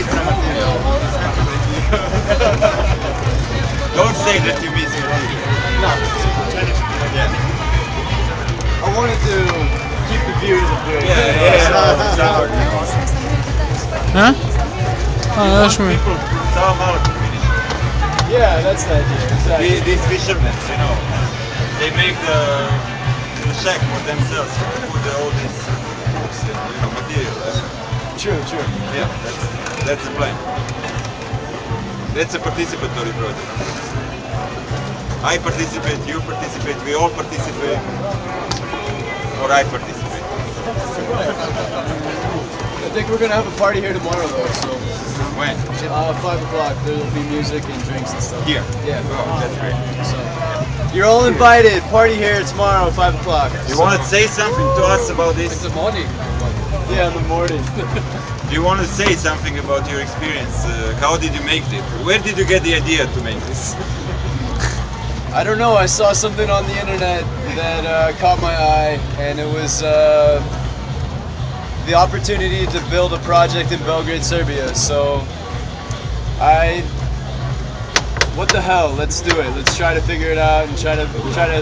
different material. Don't say that you miss your video. No. Yeah. I wanted to keep the view to the bridge. Huh? Oh, that's me. Yeah, that's the idea. Exactly. These fishermen, you know, they make the shack for themselves. Put all these hooks and material. True. Yeah, that's the plan. That's a participatory project. I participate, you participate, we all participate, or I participate. I think we're gonna have a party here tomorrow, though. So When? 5 o'clock. There'll be music and drinks and stuff. Here. Yeah. Oh, that's great. So you're all invited. Party here tomorrow, 5 o'clock. You want to say something to us about this? the morning. Yeah, in the morning. Do you want to say something about your experience? How did you make it? Where did you get the idea to make this? I don't know. I saw something on the internet that caught my eye, and it was the opportunity to build a project in Belgrade, Serbia. So what the hell? Let's do it. Let's try to figure it out and try to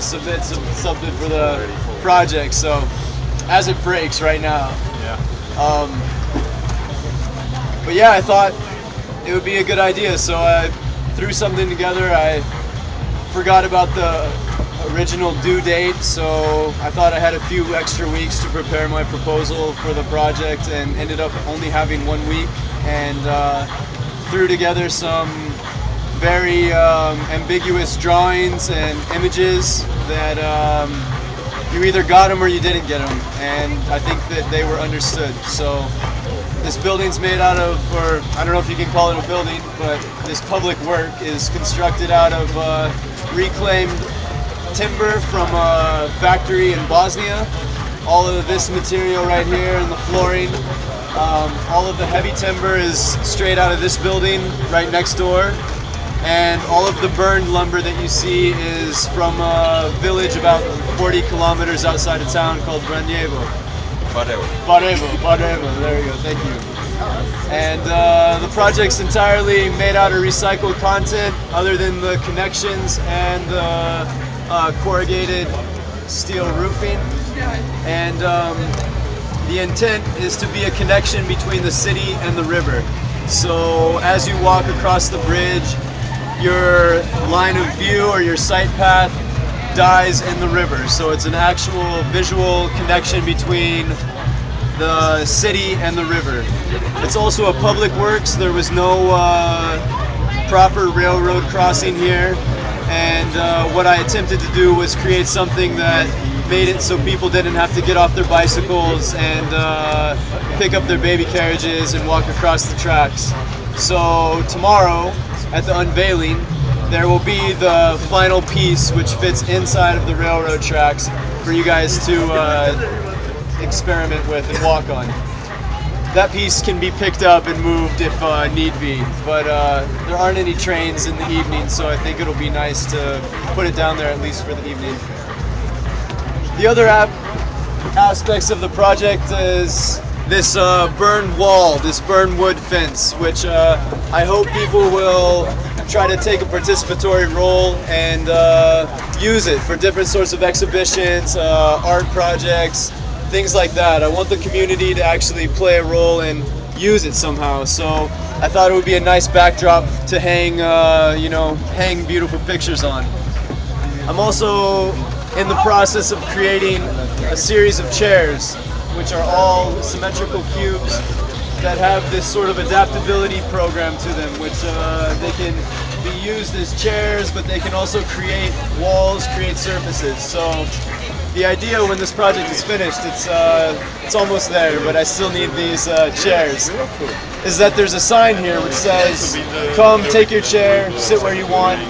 submit something for the project. So as it breaks right now. Yeah. But yeah, I thought it would be a good idea, so I threw something together. I forgot about the original due date, so I thought I had a few extra weeks to prepare my proposal for the project, and ended up only having 1 week, and threw together some very ambiguous drawings and images that you either got them or you didn't get them, and I think that they were understood. So this building's made out of, or I don't know if you can call it a building, but this public work is constructed out of reclaimed timber from a factory in Bosnia. All of this material right here and the flooring, all of the heavy timber is straight out of this building right next door. And all of the burned lumber that you see is from a village about 40 kilometers outside of town called Branjevo. Barajevo, there you go, thank you. And the project's entirely made out of recycled content, other than the connections and the corrugated steel roofing. And the intent is to be a connection between the city and the river. So as you walk across the bridge, your line of view or your sight path dies in the river. So it's an actual visual connection between the city and the river. It's also a public works. There was no proper railroad crossing here, and what I attempted to do was create something that made it so people didn't have to get off their bicycles and pick up their baby carriages and walk across the tracks. So tomorrow at the unveiling, there will be the final piece which fits inside of the railroad tracks for you guys to experiment with and walk on. That piece can be picked up and moved if need be, but there aren't any trains in the evening, so I think it'll be nice to put it down there at least for the evening. The other aspects of the project is this burned wall, this burned wood fence, which I hope people will try to take a participatory role and use it for different sorts of exhibitions, art projects, things like that. I want the community to actually play a role and use it somehow. So I thought it would be a nice backdrop to hang, hang beautiful pictures on. I'm also in the process of creating a series of chairs, which are all symmetrical cubes that have this sort of adaptability program to them, which they can be used as chairs, but they can also create walls, create surfaces. So the idea when this project is finished, it's almost there, but I still need these chairs, is that there's a sign here which says, come, take your chair, sit where you want,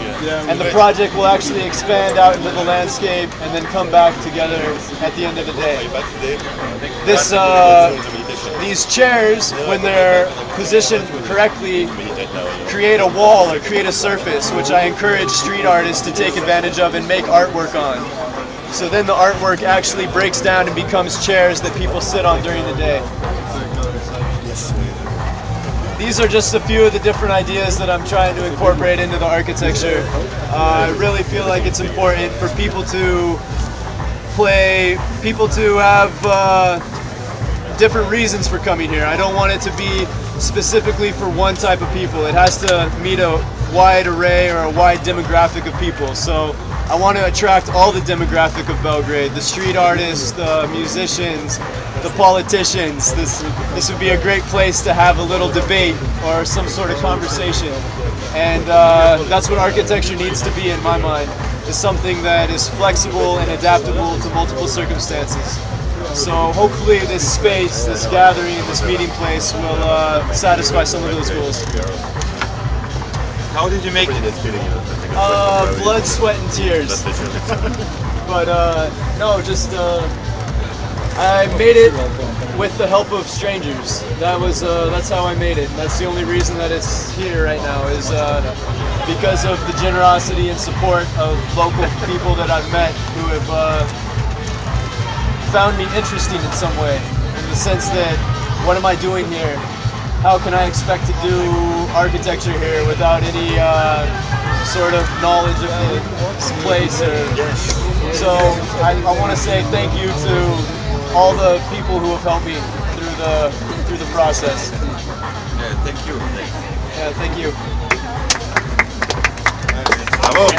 and the project will actually expand out into the landscape and then come back together at the end of the day. These chairs, when they're positioned correctly, create a wall or create a surface, which I encourage street artists to take advantage of and make artwork on. So then the artwork actually breaks down and becomes chairs that people sit on during the day. these are just a few of the different ideas that I'm trying to incorporate into the architecture. I really feel like it's important for people to have different reasons for coming here. I don't want it to be specifically for one type of people. It has to meet a wide array or a wide demographic of people. So I want to attract all the demographic of Belgrade, the street artists, the musicians, the politicians. This would be a great place to have a little debate or some sort of conversation. And that's what architecture needs to be in my mind, is something that is flexible and adaptable to multiple circumstances. So hopefully this space, this gathering, this meeting place will satisfy some of those goals. How did you make it? Blood, sweat, and tears. But no, just I made it with the help of strangers. That's how I made it. And that's the only reason that it's here right now, is because of the generosity and support of local people that I've met who have found me interesting in some way, in the sense that, what am I doing here? How can I expect to do architecture here without any sort of knowledge of the place? So I want to say thank you to all the people who have helped me through the process. Yeah, thank you. Yeah, thank you. Bravo.